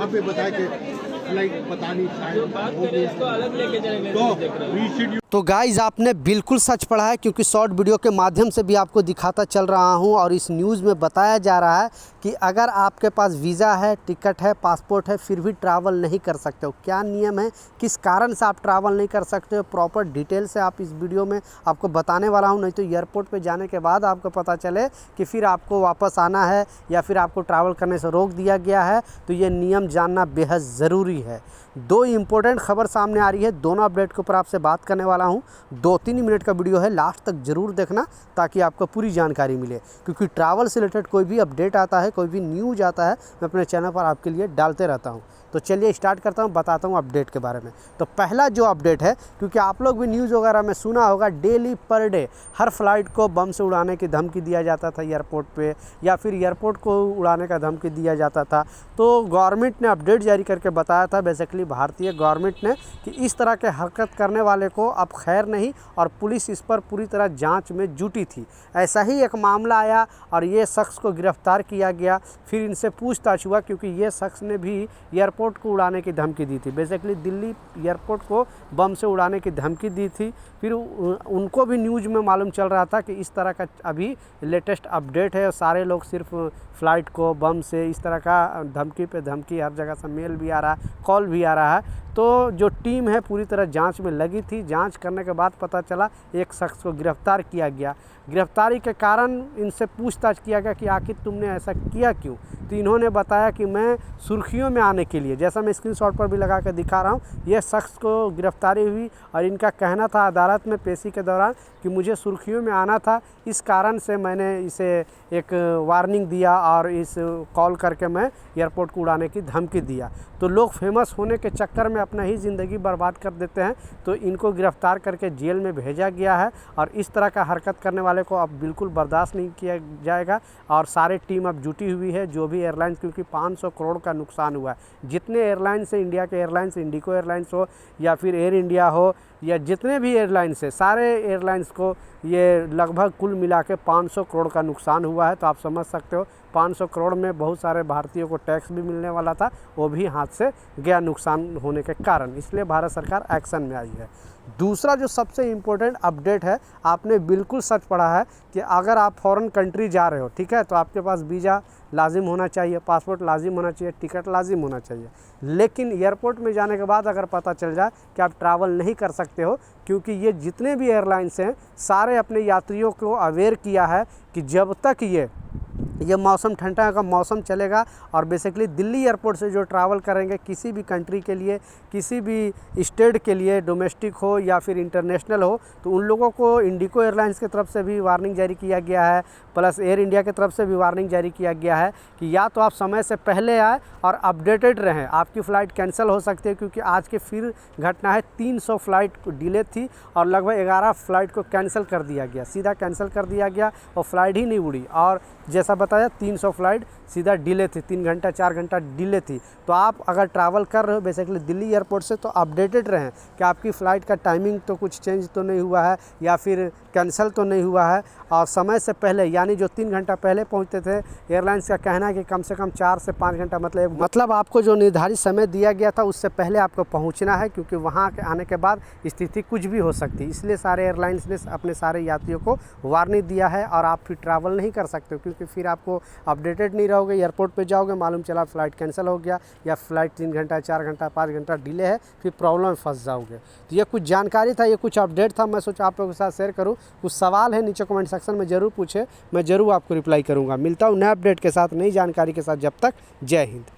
पे बताया कि फ्लाइट पता नहीं शायद इसको अलग लेके चलेंगे। तो गाइज़ आपने बिल्कुल सच पढ़ा है, क्योंकि शॉर्ट वीडियो के माध्यम से भी आपको दिखाता चल रहा हूं और इस न्यूज़ में बताया जा रहा है कि अगर आपके पास वीज़ा है, टिकट है, पासपोर्ट है, फिर भी ट्रैवल नहीं कर सकते हो। क्या नियम है, किस कारण से आप ट्रैवल नहीं कर सकते हो, प्रॉपर डिटेल से आप इस वीडियो में आपको बताने वाला हूं। नहीं तो एयरपोर्ट पे जाने के बाद आपको पता चले कि फिर आपको वापस आना है या फिर आपको ट्रैवल करने से रोक दिया गया है। तो ये नियम जानना बेहद ज़रूरी है। दो इम्पोर्टेंट खबर सामने आ रही है, दोनों अपडेट के ऊपर आपसे बात करने वाला हूं। 2-3 मिनट का वीडियो है, लास्ट तक ज़रूर देखना ताकि आपको पूरी जानकारी मिले, क्योंकि ट्रैवल से रिलेटेड कोई भी अपडेट आता है, कोई भी न्यूज़ आता है, मैं अपने चैनल पर आपके लिए डालते रहता हूं। तो चलिए स्टार्ट करता हूं, बताता हूं अपडेट के बारे में। तो पहला जो अपडेट है, क्योंकि आप लोग भी न्यूज़ वगैरह में सुना होगा, डेली पर डे हर फ्लाइट को बम से उड़ाने की धमकी दिया जाता था एयरपोर्ट पे, या फिर एयरपोर्ट को उड़ाने का धमकी दिया जाता था। तो गवर्नमेंट ने अपडेट जारी करके बताया था, बेसिकली भारतीय गवर्नमेंट ने, कि इस तरह के हरकत करने वाले को अब खैर नहीं, और पुलिस इस पर पूरी तरह जांच में जुटी थी। ऐसा ही एक मामला आया और ये शख्स को गिरफ्तार किया गया। फिर इनसे पूछताछ हुआ, क्योंकि ये शख्स ने भी एयरपोर्ट को उड़ाने की धमकी दी थी, बेसिकली दिल्ली एयरपोर्ट को बम से उड़ाने की धमकी दी थी। फिर उनको भी न्यूज़ में मालूम चल रहा था कि इस तरह का अभी लेटेस्ट अपडेट है, सारे लोग सिर्फ फ़्लाइट को बम से, इस तरह का धमकी पे धमकी, हर जगह से मेल भी आ रहा है, कॉल भी आ रहा है। तो जो टीम है पूरी तरह जांच में लगी थी। जांच करने के बाद पता चला एक शख्स को गिरफ्तार किया गया। गिरफ्तारी के कारण इनसे पूछताछ किया गया कि आखिर तुमने ऐसा किया क्यों। तो इन्होंने बताया कि मैं सुर्खियों में आने के लिए, जैसा मैं स्क्रीनशॉट पर भी लगा कर दिखा रहा हूँ, यह शख्स को गिरफ्तारी हुई और इनका कहना था अदालत में पेशी के दौरान कि मुझे सुर्खियों में आना था, इस कारण से मैंने इसे एक वार्निंग दिया और इस कॉल करके मैं एयरपोर्ट को उड़ाने की धमकी दिया। तो लोग फेमस होने के चक्कर में अपना ही ज़िंदगी बर्बाद कर देते हैं। तो इनको गिरफ्तार करके जेल में भेजा गया है और इस तरह का हरकत करने वाले को अब बिल्कुल बर्दाश्त नहीं किया जाएगा। और सारे टीम अब जुटी हुई है, जो भी एयरलाइंस, क्योंकि 500 करोड़ का नुकसान हुआ है। जितने एयरलाइंस है, इंडिया के एयरलाइंस, इंडिगो एयरलाइंस हो या फिर एयर इंडिया हो, या जितने भी एयरलाइंस है, सारे एयरलाइंस को ये लगभग कुल मिला के 500 करोड़ का नुकसान हुआ है। तो आप समझ सकते हो 500 करोड़ में बहुत सारे भारतीयों को टैक्स भी मिलने वाला था, वो भी हाथ से गया नुकसान होने के कारण। इसलिए भारत सरकार एक्शन में आई है। दूसरा जो सबसे इम्पोर्टेंट अपडेट है, आपने बिल्कुल सच पढ़ा है कि अगर आप फॉरेन कंट्री जा रहे हो, ठीक है, तो आपके पास वीज़ा लाजिम होना चाहिए, पासपोर्ट लाजिम होना चाहिए, टिकट लाजिम होना चाहिए। लेकिन एयरपोर्ट में जाने के बाद अगर पता चल जाए कि आप ट्रैवल नहीं कर सकते हो, क्योंकि ये जितने भी एयरलाइंस हैं सारे अपने यात्रियों को अवेयर किया है कि जब तक ये मौसम ठंडा का मौसम चलेगा, और बेसिकली दिल्ली एयरपोर्ट से जो ट्रैवल करेंगे किसी भी कंट्री के लिए, किसी भी स्टेट के लिए, डोमेस्टिक हो या फिर इंटरनेशनल हो, तो उन लोगों को इंडिगो एयरलाइंस की तरफ से भी वार्निंग जारी किया गया है, प्लस एयर इंडिया की तरफ से भी वार्निंग जारी किया गया है कि या तो आप समय से पहले आए और अपडेटेड रहें, आपकी फ़्लाइट कैंसिल हो सकती है। क्योंकि आज की फिर घटना है, 300 फ्लाइट डिले थी और लगभग 11 फ्लाइट को कैंसिल कर दिया गया, सीधा कैंसिल कर दिया गया और फ्लाइट ही नहीं उड़ी। और जैसा बताया 300 फ्लाइट सीधा डिले थी, 3 घंटा 4 घंटा डिले थी। तो आप अगर ट्रैवल कर रहे हो बेसिकली दिल्ली एयरपोर्ट से, तो अपडेटेड रहें कि आपकी फ़्लाइट का टाइमिंग तो कुछ चेंज तो नहीं हुआ है या फिर कैंसिल तो नहीं हुआ है। और समय से पहले, यानी जो 3 घंटा पहले पहुंचते थे, एयरलाइंस का कहना है कि कम से कम 4 से 5 घंटा, मतलब आपको जो निर्धारित समय दिया गया था उससे पहले आपको पहुंचना है, क्योंकि वहां के आने के बाद स्थिति कुछ भी हो सकती है। इसलिए सारे एयरलाइंस ने अपने सारे यात्रियों को वार्निंग दिया है और आप फिर ट्रैवल नहीं कर सकते हो, क्योंकि फिर आपको अपडेटेड नहीं रहोगे, एयरपोर्ट पे जाओगे, मालूम चला फ़्लाइट कैंसिल हो गया या फ़्लाइट 3 घंटा 4 घंटा 5 घंटा डिले है, फिर प्रॉब्लम में फंस जाओगे। तो ये कुछ जानकारी था, ये कुछ अपडेट था, मैं सोचा आप लोगों के साथ शेयर करूँ। कुछ सवाल है नीचे कमेंट सेक्शन में ज़रूर पूछे, मैं ज़रूर आपको रिप्लाई करूँगा। मिलता हूँ नए अपडेट के साथ, नई जानकारी के साथ। जब तक जय हिंद।